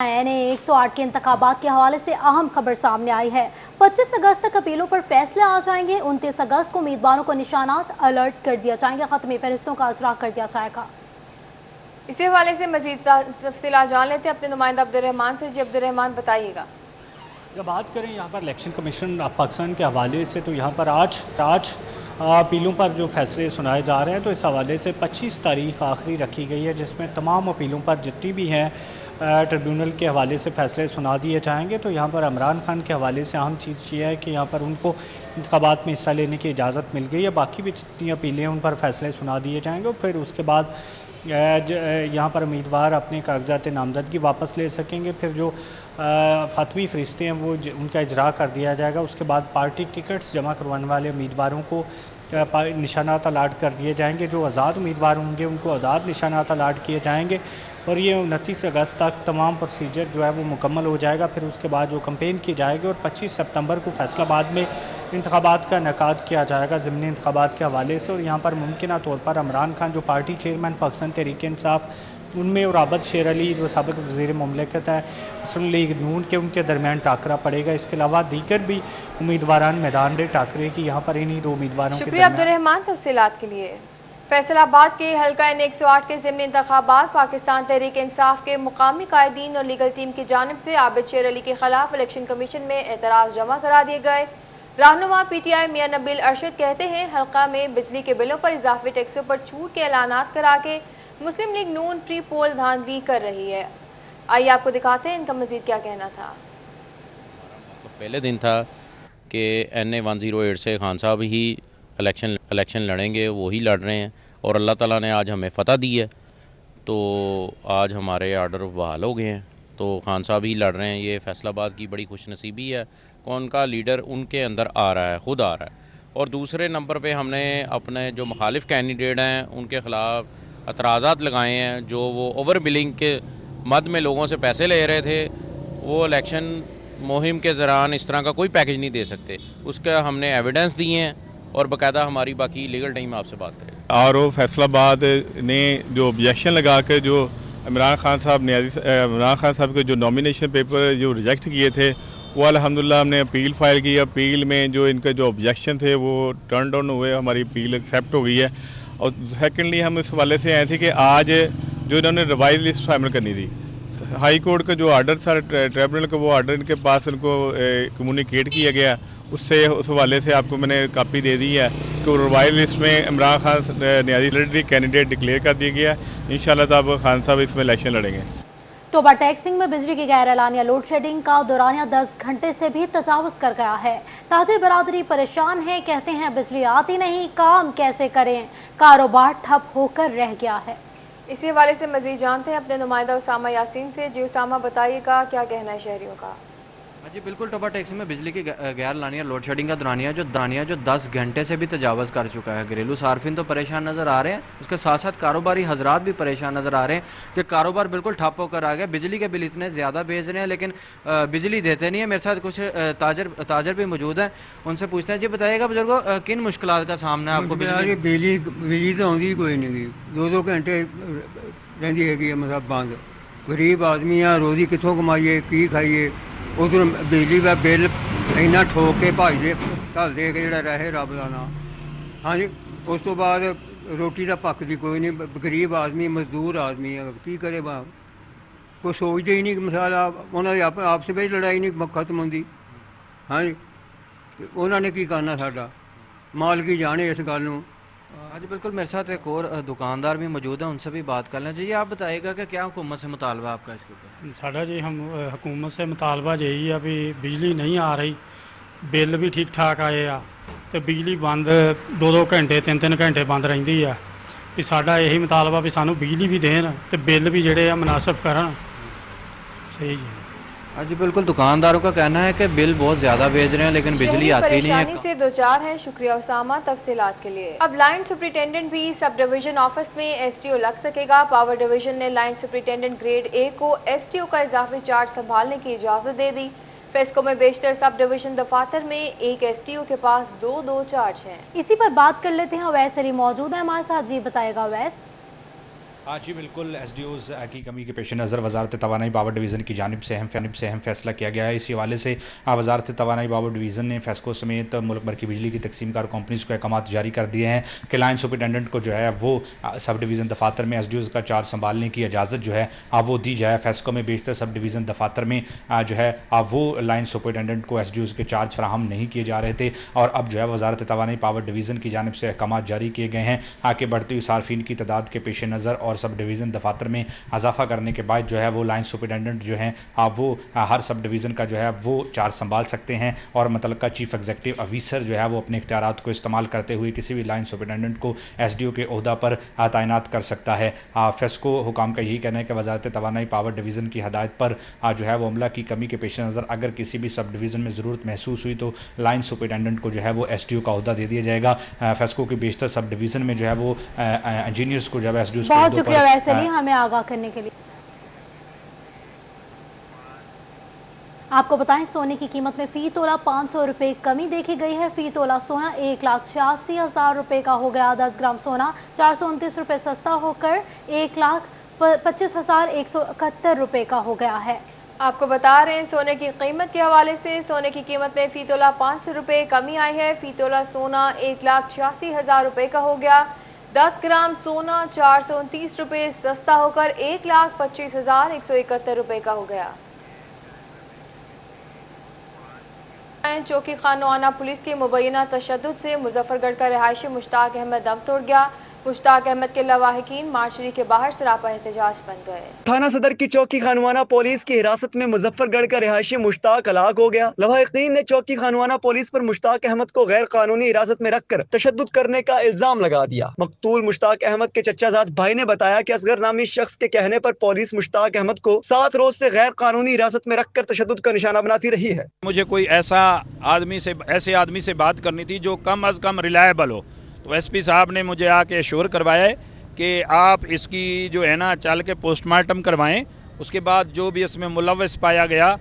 NA-108 के इंतखाबात के हवाले से अहम खबर सामने आई है। 25 अगस्त तक अपीलों पर फैसले आ जाएंगे। 29 अगस्त को उम्मीदवारों को निशानात अलर्ट कर दिया जाएंगे। खत्मी फहरिस्तों का अजरा कर दिया जाएगा। इसी हवाले से मजीद तफसीलात जान लेते हैं अपने नुमाइंदा अब्दुर्रहमान से। जी अब्दुर्रहमान, बताइएगा। जब बात करें यहाँ पर इलेक्शन कमीशन ऑफ पाकिस्तान के हवाले से, तो यहाँ पर आज अपीलों पर जो फैसले सुनाए जा रहे हैं, तो इस हवाले से 25 तारीख आखिरी रखी गई है, जिसमें तमाम अपीलों पर जितनी भी हैं ट्रिब्यूनल के हवाले से फैसले सुना दिए जाएंगे। तो यहाँ पर इमरान खान के हवाले से अहम चीज़ ये है कि यहाँ पर उनको इंतखाबात में हिस्सा लेने की इजाज़त मिल गई है। बाकी भी जितनी अपीलें उन पर फैसले सुना दिए जाएंगे और फिर उसके बाद यहाँ पर उम्मीदवार अपने कागजात नामजदगी वापस ले सकेंगे। फिर जो फातमी फरिश्ते हैं वो उनका इजरा कर दिया जाएगा। उसके बाद पार्टी टिकट्स जमा करवाने वाले उम्मीदवारों को निशानात अलाट कर दिए जाएंगे। जो आज़ाद उम्मीदवार होंगे उनको आज़ाद निशानात अलाट किए जाएंगे और ये 29 अगस्त तक तमाम प्रोसीजर जो है वो मुकम्मल हो जाएगा। फिर उसके बाद जो कैंपेन की जाएगी और 25 सितंबर को फैसलाबाद में इंतखाबात का इनेकाद किया जाएगा ज़िमनी इंतखाबात के हवाले से। और यहाँ पर मुमकिन तौर पर इमरान खान जो पार्टी चेयरमैन पाकिस्तान तहरीक इंसाफ, उनमें और आबद शेर अली जो साबिक वज़ीर मुमलिकत है मुस्लिम लीग नून के, उनके दरमियान टाकरा पड़ेगा। इसके अलावा दीगर भी उम्मीदवारान मैदान में टाकरे की यहाँ पर इन्हीं दो उम्मीदवारों के शुक्रिया अब्दुर्रहमान तफसीलात के लिए। फैसलाबाद के हल्का NA-108 के ज़िमनी इंतखाबात पाकिस्तान तहरीक इंसाफ के मुकामी कायदीन और लीगल टीम की जानिब से आबिद शेर अली के खिलाफ इलेक्शन कमीशन में एतराज़ जमा करा दिए गए। रहनुमा PTI मियां नबील अरशद कहते हैं हल्का में बिजली के बिलों पर इजाफी टैक्सों पर छूट के ऐलानात करा के मुस्लिम लीग नून प्री पोल धांधली कर रही है। आइए आपको दिखाते हैं इनका मजीद क्या कहना था। तो पहले दिन था कि NA-108 से खान साहब ही इलेक्शन लड़ेंगे, वो ही लड़ रहे हैं और अल्लाह ताला ने आज हमें फ़तह दी है। तो आज हमारे आर्डर बहाल हो गए हैं, तो खान साहब ही लड़ रहे हैं। ये फैसलाबाद की बड़ी खुशनसीबी है कि उनका लीडर उनके अंदर आ रहा है, खुद आ रहा है। और दूसरे नंबर पे हमने अपने जो मुखालिफ कैंडिडेट हैं उनके ख़िलाफ़ एतराज़ात लगाए हैं। जो वो ओवर बिलिंग के मद में लोगों से पैसे ले रहे थे, वो इलेक्शन मुहिम के दौरान इस तरह का कोई पैकेज नहीं दे सकते। उसका हमने एविडेंस दिए हैं और बाकायदा हमारी बाकी लीगल टीम आपसे बात करेगी। और वो फैसलाबाद ने जो ऑब्जेक्शन लगा के जो इमरान खान साहब के जो नॉमिनेशन पेपर जो रिजेक्ट किए थे, वो अल्हम्दुलिल्लाह हमने अपील फाइल की। अपील में जो इनके जो ऑब्जेक्शन थे वो टर्न डाउन हुए, हमारी अपील एक्सेप्ट हो गई है। और सेकेंडली हम इस हवाले से आए थे कि आज जो इन्होंने रिवाइज लिस्ट शामिल करनी थी, हाई कोर्ट का जो आर्डर था ट्रिब्यूनल का, वो आर्डर इनके पास उनको कम्युनिकेट किया गया। उससे उस हवाले से आपको मैंने कापी दे दी है कि रिवाइज लिस्ट में इमरान खान न्याजी कैंडिडेट डिक्लेयर कर दिया गया। इंशाल्लाह तब खान साहब इसमें इलेक्शन लड़ेंगे। टोबा टैक्सिंग में बिजली की गैर एलानिया लोड शेडिंग का दौरानिया 10 घंटे से भी तजावुज कर गया है। ताजिर बरादरी परेशान है, कहते हैं बिजली आती नहीं, काम कैसे करें, कारोबार ठप होकर रह गया है। इसी हवाले से मजीद जानते हैं अपने नुमाइंदा उसामा यासीन से। जी उसामा, बताइएगा क्या कहना है शहरियों का। जी बिल्कुल, टोबा टैक्सी में बिजली की गैर लानिया लोड शेडिंग का दौरानिया जो 10 घंटे से भी तजावज़ कर चुका है। घरेलू सार्फिन तो परेशान नज़र आ रहे हैं, उसके साथ साथ कारोबारी हजरात भी परेशान नज़र आ रहे हैं कि कारोबार बिल्कुल ठप होकर आ गया। बिजली के बिल इतने ज़्यादा भेज रहे हैं लेकिन बिजली देते नहीं है। मेरे साथ कुछ ताजर भी मौजूद हैं, उनसे पूछते हैं। जी बताइएगा बुजुर्गो, किन मुश्किलात का सामना है आपको? बिजली तो आती कोई नहीं, 2-2 घंटे रही है मतलब बंद। गरीब आदमी आ, रोजी कितों कमाइए, की खाइए। उधर बिजली का बिल इन्ना ठोक के भाजते घल दे के जो रहे रब का नाम। हाँ जी, उस तो बाद रोटी का पकती कोई नहीं। गरीब आदमी, मजदूर आदमी है, की करे बा कोई सोचते ही नहीं। मिसाल उन्होंने आपस में लड़ाई नहीं खत्म होती। हाँ जी, उन्होंने की करना, साडा मालक ही जाने इस गल नूं। हाँ जी बिल्कुल, मेरे साथ एक और दुकानदार भी मौजूद है, उनसे भी बात कर लें। जी आप बताइएगा कि क्या हुकूमत से मुतालबा आपका इसके ऊपर? साढ़ा जी हम हुकूमत से मुतालबा यही है भी बिजली नहीं आ रही, बिल भी ठीक ठाक आए आ, तो बिजली बंद 2-2 घंटे 3-3 घंटे बंद रही है। भी साढ़ा यही मुतालबा भी सानू बिजली भी देन तो बिल भी जड़े मुनासिब करन। सही जी। हाँ जी बिल्कुल, दुकानदारों का कहना है कि बिल बहुत ज्यादा भेज रहे हैं लेकिन बिजली आती नहीं है। परेशानी से दो चार है। शुक्रिया उसामा तफसीलात के लिए। अब लाइन सुपरिटेंडेंट भी सब डिवीजन ऑफिस में STO लग सकेगा। पावर डिवीजन ने लाइन सुपरिटेंडेंट ग्रेड A को STO का इजाफी चार्ज संभालने की इजाजत दे दी। फेस्को में बेशतर सब डिवीजन दफातर में एक STO के पास 2 चार्ज हैं। इसी पर बात कर लेते हैं। अवैस अली मौजूद है हमारे साथ। जी बताएगा अवैस। जी बिल्कुल, एसडीओज़ की कमी के पेश नज़र वजारत तवानाई पावर डिवीज़न की जानिब से अहम फैसला किया गया है। इसी हवाले से वजारत तवानाई पावर डिवीज़न ने फेस्को समेत मुल्क भर की बिजली की तकसीमकार कंपनीज़ को अहकामात जारी कर दिए हैं कि लाइन सुपरिटेंडेंट को जो है वो सब डिवीज़न दफातर में एसडीओज़ का चार्ज संभालने की इजाज़त जो है वो दी जाए। फेस्को में बेशतर सब डिवीज़न दफातर में जो है वो लाइन सुपरिटेंडेंट को एसडीओज़ के चार्ज फराहम नहीं किए जा रहे थे, और अब जो है वजारत तवानाई पावर डिवीज़न की जानिब से अहकामात जारी किए गए हैं कि बढ़ती हुई सार्फिन की तादाद के पेश नज़र और सब डिवीज़न दफातर में इजाफा करने के बाद जो है वो लाइन सुपरिटेंडेंट जो हैं वो हर सब डिवीज़न का जो है वो चार्ज संभाल सकते हैं, और मुतल्लिका चीफ एग्जीक्यूटिव ऑफिसर जो है वो अपने इख्तियारात को इस्तेमाल करते हुए किसी भी लाइन सुपरिटेंडेंट को एसडीओ के ओहदा पर तैनात कर सकता है। फेस्को हुकाम का यही कहना है कि वजारत तवानाई पावर डिवीज़न की हदायत पर जो है वो अमला की कमी के पेश नज़र अगर किसी भी सब डिवीज़न में ज़रूरत महसूस हुई तो लाइन सुपरिटेंडेंट को जो है वो एसडीओ का ओहदा दे दिया जाएगा। फेस्को के बेशतर सब डिवीज़न में जो है वो इंजीनियर्स को जो है एसडीओ बहुत शुक्रिया वैसे नहीं हमें आगाह करने के लिए। आपको बताएं सोने की कीमत में फी तोला 500 रुपए कमी देखी गई है। फी तोला सोना 1,86,000 रुपए का हो गया। 10 ग्राम सोना 429 रुपए सस्ता होकर 1,25,171 रुपए का हो गया है। आपको बता रहे हैं सोने की कीमत के हवाले से सोने की कीमत में फी तोला 500 रुपए कमी आई है। फी तोला सोना 1,86,000 रुपए का हो गया। 10 ग्राम सोना 429 रुपए सस्ता होकर 1,25,171 रुपए का हो गया। चौकी खानोआना पुलिस के मुबैना तशद्दुद से मुजफ्फरगढ़ का रिहायशी मुश्ताक अहमद दम तोड़ गया। मुश्ताक अहमद के लवाहिकीन मार्शरी के बाहर सरापा एहतजाज बन गए। थाना सदर की चौकी खानवाना पुलिस की हिरासत में मुजफ्फरगढ़ का रिहायशी मुश्ताक हलाक हो गया। लवाहिकीन ने चौकी खानवाना पुलिस पर मुश्ताक अहमद को गैर कानूनी हिरासत में रखकर तशद्दुद करने का इल्जाम लगा दिया। मकतूल मुश्ताक अहमद के चचाजाद भाई ने बताया कि असगर नामी शख्स के कहने पर पुलिस मुश्ताक अहमद को 7 रोज से गैर कानूनी हिरासत में रखकर तशद्दुद का निशाना बनाती रही है। मुझे कोई ऐसे आदमी से बात करनी थी जो कम अज कम रिलायबल हो, तो एसपी साहब ने मुझे आके एश्योर करवाया है कि आप इसकी जो है ना चल के पोस्टमार्टम करवाएं, उसके बाद जो भी इसमें मुलव्वस पाया गया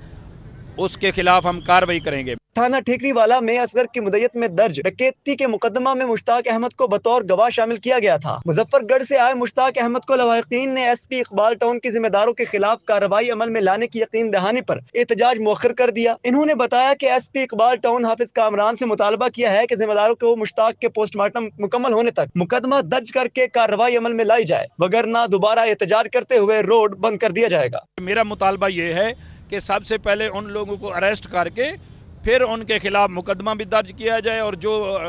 उसके खिलाफ हम कार्रवाई करेंगे। थाना ठेकरीवाला में असगर की मुद्दत में दर्ज डकैती के मुकदमा में मुश्ताक अहमद को बतौर गवाह शामिल किया गया था। मुजफ्फरगढ़ से आए मुश्ताक अहमद को लवाहिकीन ने एसपी इकबाल टाउन के जिम्मेदारों के खिलाफ कार्रवाई अमल में लाने की यकीन दहानी पर एहतजाज मौखर कर दिया। इन्होंने बताया कि एसपी इकबाल टाउन हाफिज कामरान से मुतालबा किया है कि जिम्मेदारों को मुश्ताक के पोस्टमार्टम मुकम्मल होने तक मुकदमा दर्ज करके कार्रवाई अमल में लाई जाए, वगरना दोबारा एहतजाज करते हुए रोड बंद कर दिया जाएगा। मेरा मुतालबा ये है कि सबसे पहले उन लोगों को अरेस्ट करके फिर उनके खिलाफ मुकदमा भी दर्ज किया जाए और जो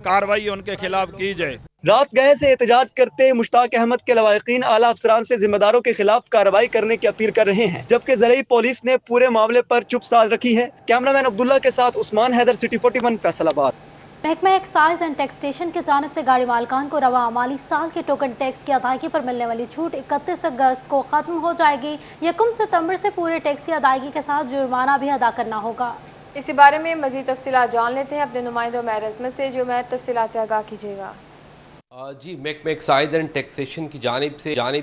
कार्रवाई उनके खिलाफ की जाए। रात गए से एहतजाज करते मुश्ताक अहमद के लवाहिकीन आला अफसरान से जिम्मेदारों के खिलाफ कार्रवाई करने की अपील कर रहे हैं, जबकि ज़रिए पुलिस ने पूरे मामले पर चुप साध रखी है। कैमरामैन अब्दुल्ला के साथ उस्मान हैदर, सिटी 41 फैसलाबाद। महकमा एक्साइज एंड टैक्सेशन की जानिब से गाड़ी मालिकान को रवा माली साल के टोकन टैक्स की अदायगी पर मिलने वाली छूट 31 अगस्त को खत्म हो जाएगी। 1 सितंबर से पूरे टैक्स की अदायगी के साथ जुर्माना भी अदा करना होगा। इसी बारे में मजीद तफसीलात जान लेते हैं अपने नुमाइंदों मेहर अजमत से, जो मैं तफसीलात से आगाह कीजिएगा। जी, महकमा एक्साइज एंड टैक्सेशन की जानिब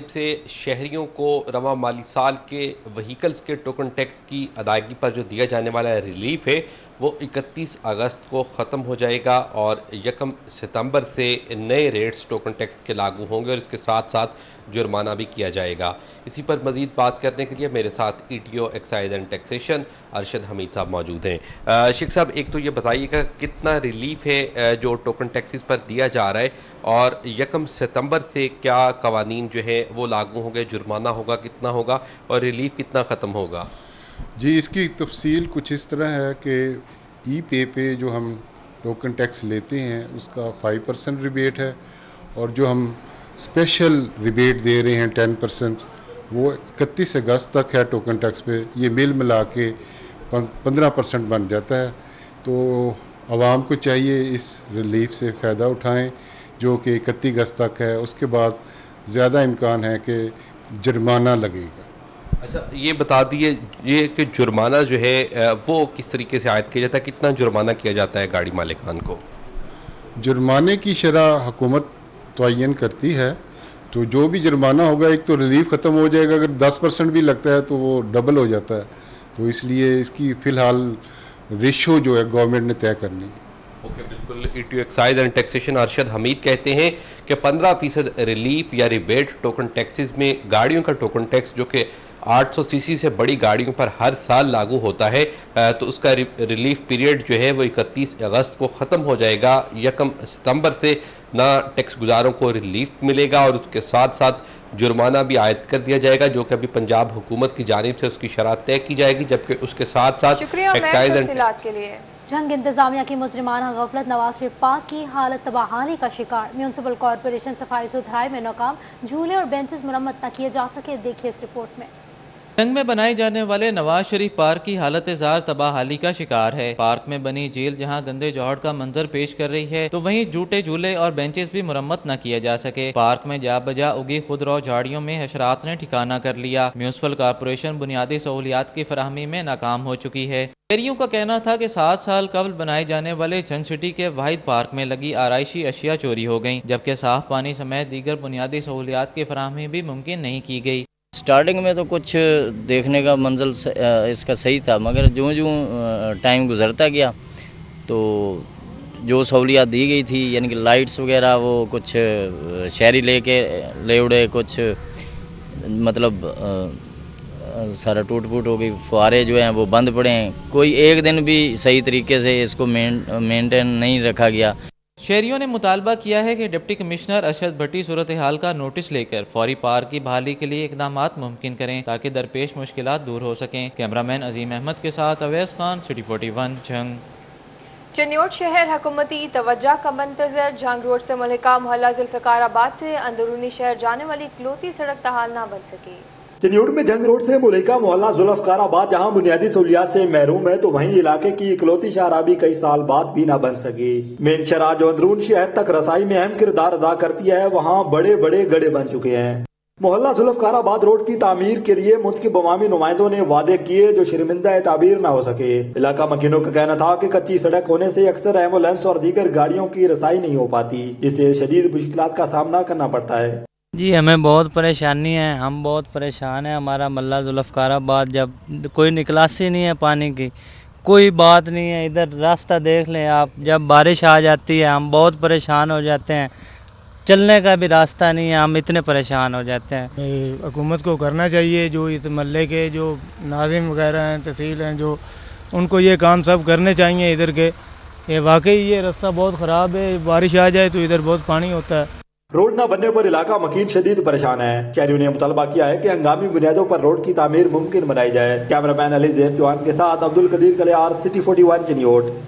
से शहरियों को रवा माली साल के व्हीकल्स के टोकन टैक्स की अदायगी पर जो दिया जाने वाला रिलीफ है वो 31 अगस्त को ख़त्म हो जाएगा और 1 सितंबर से नए रेट्स टोकन टैक्स के लागू होंगे और इसके साथ साथ जुर्माना भी किया जाएगा। इसी पर मज़ीद बात करने के लिए मेरे साथ ETO excise and taxation Arshad Hamid साहब मौजूद हैं। शेख साहब, एक तो ये बताइएगा कितना रिलीफ है जो टोकन टैक्सेस पर दिया जा रहा है और 1 सितंबर से क्या कवानीन जो है वो लागू होंगे, जुर्माना होगा कितना होगा और रिलीफ कितना ख़त्म होगा? जी, इसकी तफसील कुछ इस तरह है कि ई-पे पे जो हम टोकन टैक्स लेते हैं उसका 5% रिबेट है और जो हम स्पेशल रिबेट दे रहे हैं 10% वो 31 अगस्त तक है टोकन टैक्स पे। ये मिल मिला के 15% बन जाता है। तो आवाम को चाहिए इस रिलीफ से फ़ायदा उठाएं जो कि 31 अगस्त तक है। उसके बाद ज़्यादा इम्कान है कि जुर्माना लगेगा। अच्छा, ये बता दिए ये कि जुर्माना जो है वो किस तरीके से आयद किया जाता है, कितना जुर्माना किया जाता है गाड़ी मालिकान को? जुर्माने की शरह हुकूमत तयन करती है, तो जो भी जुर्माना होगा एक तो रिलीफ ख़त्म हो जाएगा, अगर 10% भी लगता है तो वो डबल हो जाता है। तो इसलिए इसकी फ़िलहाल रेशो जो है गवर्नमेंट ने तय करनी है। ओके, बिल्कुल। ETO excise and taxation Arshad Hamid कहते हैं कि 15% रिलीफ या रिबेट टोकन टैक्सेस में गाड़ियों का टोकन टैक्स जो कि 800 सीसी से बड़ी गाड़ियों पर हर साल लागू होता है, तो उसका रिलीफ पीरियड जो है वो 31 अगस्त को ख़त्म हो जाएगा। 1 सितंबर से ना टैक्स गुजारों को रिलीफ मिलेगा और उसके साथ साथ जुर्माना भी आयद कर दिया जाएगा, जो कि अभी पंजाब हुकूमत की जानिब से उसकी शरात तय की जाएगी, जबकि उसके साथ साथ एक्साइज एंड के लिए जंग इंतजामिया की मुजरिमाना गफलत नवाज शरीफ पाक की हालत तबाहानी का शिकार। म्यूनसिपल कॉरपोरेशन सफाई सुथराई में नाकाम, झूले और बेंचेस मरम्मत न किए जा सके। देखिए इस रिपोर्ट में। जंग में बनाए जाने वाले नवाज शरीफ पार्क की हालत जार तबाहाली का शिकार है। पार्क में बनी झील जहां गंदे जौहर का मंजर पेश कर रही है, तो वहीं झूठे झूले और बेंचेस भी मुरम्मत न किए जा सके। पार्क में जा बजा उगी खुदरो झाड़ियों में हशरात ने ठिकाना कर लिया। म्यूनसिपल कॉरपोरेशन बुनियादी सहूलियात की फराहमी में नाकाम हो चुकी है। शहरियों का कहना था कि 7 साल कबल बनाए जाने वाले जंग सिटी के वाहिद पार्क में लगी आराइशी अशिया चोरी हो गई, जबकि साफ पानी समेत दीगर बुनियादी सहूलियात की फराहमी भी मुमकिन नहीं की गई। स्टार्टिंग में तो कुछ देखने का मंजर इसका सही था, मगर जो टाइम गुजरता गया तो जो सहूलियात दी गई थी, यानी कि लाइट्स वगैरह वो कुछ शहरी ले उड़े, कुछ मतलब सारा टूट फूट हो गई। फुहारे जो हैं वो बंद पड़े हैं, कोई एक दिन भी सही तरीके से इसको मेंटेन नहीं रखा गया। शहरियों ने मुतालबा किया है कि डिप्टी कमिश्नर अरशद भट्टी सूरत हाल का नोटिस लेकर फौरी पार्क की बहाली के लिए इकदामात मुमकिन करें, ताकि दरपेश मुश्किलात दूर हो सकें। कैमरामैन अजीम अहमद के साथ अवैस खान, सिटी 41, जंग। चन्योट शहर हुकूमती तवज्जो का मंतजर। जंग रोड से मुल्हिका मोहल्ला जुल्फिकाराबाद से अंदरूनी शहर जाने वाली इकलौती सड़क तहाल ना बन सकी। चन्योट में जंग रोड से मुल्हिका मोहल्ला जुल्फिकाराबाद जहां बुनियादी सहूलियात से महरूम है, तो वहीं इलाके की इकलौती शाहराबी कई साल बाद भी न बन सकी। मेन शराह जो अंदरून शहर तक रसाई में अहम किरदार अदा करती है, वहां बड़े बड़े गड्ढे बन चुके हैं। मोहल्ला जुल्फिकाराबाद रोड की तामीर के लिए मुंतखब अवामी नुमाइंदों ने वादे किए, जो शर्मिंदा ताबीर न हो सके। इलाका मकीनों का कहना था कि कच्ची सड़क होने से अक्सर एम्बुलेंस और दीगर गाड़ियों की रसाई नहीं हो पाती, जिससे शदीद मुश्किलात का सामना करना पड़ता है। जी हमें बहुत परेशानी है, हम बहुत परेशान हैं। हमारा मोहल्ला जुल्फिकाराबाद जब कोई निकासी नहीं है, पानी की कोई बात नहीं है। इधर रास्ता देख लें आप, जब बारिश आ जाती है हम बहुत परेशान हो जाते हैं, चलने का भी रास्ता नहीं है, हम इतने परेशान हो जाते हैं। हुकूमत को करना चाहिए, जो इस मोहल्ले के जो नाज़िम वगैरह हैं, तहसील हैं, जो उनको ये काम सब करने चाहिए इधर के। ये वाकई ये रास्ता बहुत ख़राब है, बारिश आ जाए तो इधर बहुत पानी होता है। रोड न बनने पर इलाका मकीन शदीद परेशान है। शहरियों ने मुतालबा किया है कि हंगामी बुनियादों पर रोड की तामीर मुमकिन बनाई जाए। कैमरामैन अली ज़ैब जवान के साथ अब्दुल कदीर कलियार, सिटी 41, चन्योट।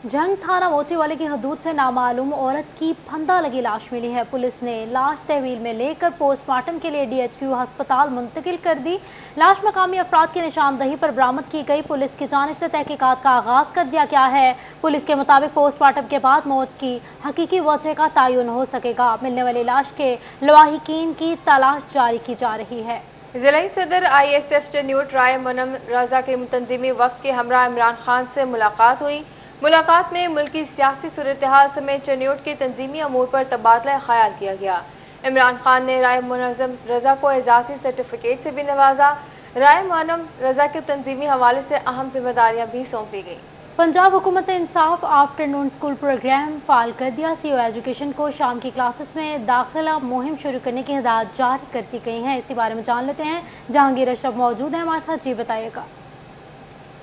जंग थाना मोचेवाले की हदूद से नामालूम औरत की फंदा लगी लाश मिली है। पुलिस ने लाश तहवील में लेकर पोस्टमार्टम के लिए DHQ अस्पताल मुंतकिल कर दी। लाश मकामी अफराद की निशानदही पर बरामद की गई। पुलिस की जानिब से तहकीकात का आगाज कर दिया गया है। पुलिस के मुताबिक पोस्टमार्टम के बाद मौत की हकीकी वजह का तयन हो सकेगा। मिलने वाली लाश के लवाहिकीन की तलाश जारी की जा रही है। जिला सदर ISF चन्योट राय मुनम रजा के मुतंजिमी वफ्द के हमरा इमरान खान से मुलाकात हुई। मुलाकात में मुल्की सियासी सूरत हाल समेत चन्योट के तंजीमी अमूर पर तबादला ख्याल किया गया। इमरान खान ने राय मुनम रजा को एजाजी सर्टिफिकेट से भी नवाजा। राय मुनम रजा के तंजीमी हवाले से अहम जिम्मेदारियां भी सौंपी गई। पंजाब हुकूमत इंसाफ आफ्टरनून स्कूल प्रोग्राम फाल कर दिया। CO एजुकेशन को शाम की क्लासेस में दाखिला मुहिम शुरू करने की हिदायत जारी कर दी गई हैं। इसी बारे में जान लेते हैं, जहांगीर अशरफ मौजूद है हमारे साथ। जी बताइएगा।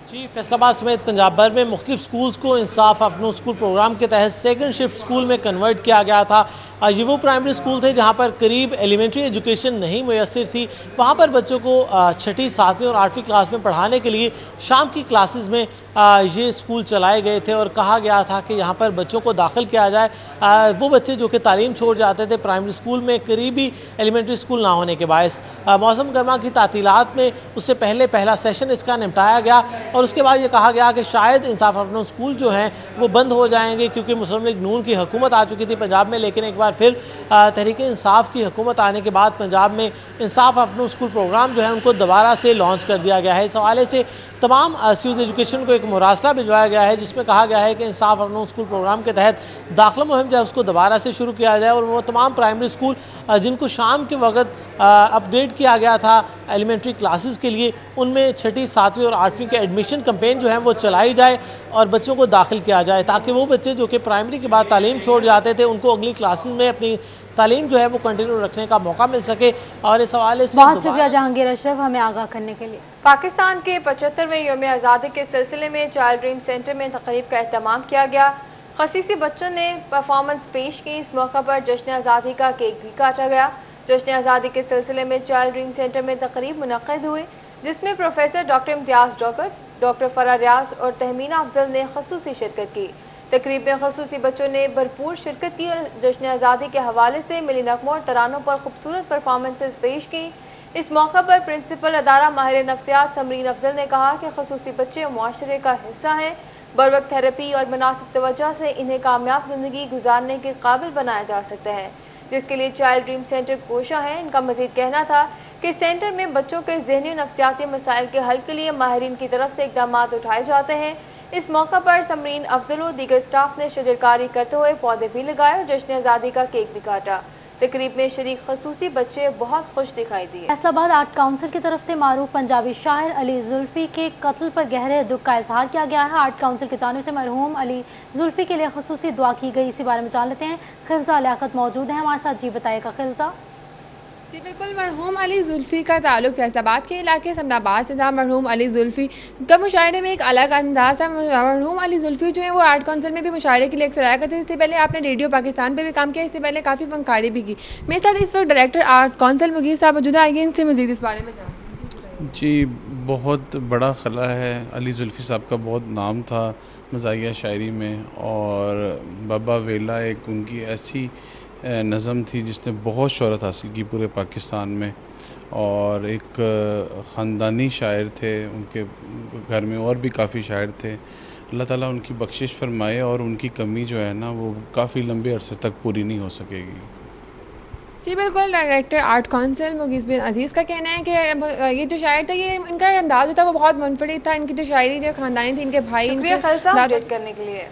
जी, फैसलाबाद समेत पंजाब भर में मुख्तलिफ स्कूल्स को इंसाफ आफ्टरनून स्कूल प्रोग्राम के तहत सेकंड शिफ्ट स्कूल में कन्वर्ट किया गया था। ये वो प्राइमरी स्कूल थे जहां पर करीब एलिमेंट्री एजुकेशन नहीं मुयसर थी। वहां पर बच्चों को 6ठी, 7वीं और 8वीं क्लास में पढ़ाने के लिए शाम की क्लासेस में ये स्कूल चलाए गए थे और कहा गया था कि यहाँ पर बच्चों को दाखिल किया जाए। वो बच्चे जो कि तालीम छोड़ जाते थे प्राइमरी स्कूल में, करीबी एलिमेंट्री स्कूल ना होने के बायस मौसम गर्मा की तातीलात में उससे पहले पहला सेशन इसका निपटाया गया और उसके बाद ये कहा गया कि शायद इंसाफ आफ्टरनून स्कूल जो हैं वो बंद हो जाएंगे, क्योंकि मुस्लिम लीग नून की हुकूमत आ चुकी थी पंजाब में। लेकिन एक बार फिर तहरीक इंसाफ की हुकूमत आने के बाद पंजाब में इंसाफ अपनों स्कूल प्रोग्राम जो है उनको दोबारा से लॉन्च कर दिया गया है। इस हवाले से तमाम सीयूज एजुकेशन को एक मुरासला भिजवाया गया है जिसमें कहा गया है कि इंसाफ अपनों स्कूल प्रोग्राम के तहत दाखिला मुहिम जो है उसको दोबारा से शुरू किया जाए और वो तमाम प्राइमरी स्कूल जिनको शाम के वक्त अपडेट किया गया था एलिमेंट्री क्लासेस के लिए, उनमें 6ठी, 7वीं और 8वीं के एडमिशन कैंपेन जो है वो चलाई जाए और बच्चों को दाखिल किया जाए ताकि वो बच्चे जो कि प्राइमरी के बाद तालीम छोड़ जाते थे उनको अगली क्लासेस में अपनी तालीम जो है वो कंटिन्यू रखने का मौका मिल सके। और इस हवाले से बहुत शुक्रिया जहांगीर अशरफ हमें आगाह करने के लिए। पाकिस्तान के 75वें यौम आज़ादी के सिलसिले में चाइल्ड ड्रीम सेंटर में तकरीब का एहतमाम किया गया। खसीसी बच्चों ने परफॉर्मेंस पेश की। इस मौका पर जश्न आज़ादी का केक भी काटा गया। जश्न आज़ादी के सिलसिले में चाइल्ड ड्रीम सेंटर में तकरीब मुनक्किद हुई जिसमें professor doctor Imtiaz Dogar, doctor Farah Riaz और तहमीना अफजल ने खसूसी शिरकत की। तकरीब में खसूसी बच्चों ने भरपूर शिरकत की और जश्न आज़ादी के हवाले से मिली नगमों और तरानों पर खूबसूरत परफॉर्मेंसेस पेश की। इस मौका पर प्रिंसिपल अदारा माहिर नफ्सियात समरीन अफजल ने कहा कि खसूसी बच्चे मुआशरे का हिस्सा हैं। बरवक्त थेरेपी और मुनासिब तवज्जो से इन्हें कामयाब जिंदगी गुजारने के काबिल बनाया जा सकता है, जिसके लिए चाइल्ड ड्रीम सेंटर कोशा है। इनका मजीद कहना था कि सेंटर में बच्चों के ज़हनी और नफ्सियाती मसाइल के हल के लिए माहिरीन की तरफ से इकदाम उठाए जाते हैं। इस मौका पर समरीन अफजल और दीगर स्टाफ ने शजरकारी करते हुए पौधे भी लगाए और जश्न आज़ादी का केक भी काटा। तकरीब में शरीक खसूसी बच्चे बहुत खुश दिखाई दिए। फैसलाबाद आर्ट काउंसिल की तरफ से मारूफ पंजाबी शायर अली जुल्फी के कत्ल पर गहरे दुख का इजहार किया गया है। आर्ट काउंसिल की जानिब से मरहूम अली जुल्फी के लिए खसूसी दुआ की गई। इसी बारे में जान लेते हैं। खिलजा लियाकत मौजूद है हमारे साथ। जी बताइएगा खिलजा। जी बिल्कुल, मरहूम अली जुल्फी का ताल्लुक फैसलाबाद के इलाके समनाबाद से था। मरहूम अली जुल्फी का मुशायरे में एक अलग अंदाज था। मरहूम अली जुल्फी जो है वो आर्ट काउंसिल में भी मुशायरे के लिए अक्सर आया करते थे। इससे पहले आपने रेडियो पाकिस्तान पे भी काम किया, इससे पहले काफ़ी फनकारी भी की। मेरे साथ इस वक्त डायरेक्टर आर्ट काउंसिल मुगीर साहब मौजूद आइए, इनसे मजीद इस बारे में जान। जी बहुत बड़ा खला है। अली जुल्फी साहब का बहुत नाम था मज़ाहिया शायरी में और बाबा वेला एक उनकी ऐसी नज़म थी जिसने बहुत शोहरत हासिल की पूरे पाकिस्तान में और एक ख़ानदानी शायर थे। उनके घर में और भी काफ़ी शायर थे। अल्लाह ताला उनकी बख्शिश फरमाए और उनकी कमी जो है ना वो काफ़ी लंबे अरसे तक पूरी नहीं हो सकेगी। जी बिल्कुल, डायरेक्टर आर्ट काउंसिल मुगीस बिन अजीज़ का कहना है कि ये जो शायर था ये इनका अंदाज था वो बहुत मुनफरिद था। इनकी जो शायरी जो ख़ानदानी थी, इनके भाई शुक्रिया खलसा अपडेट करने के लिए।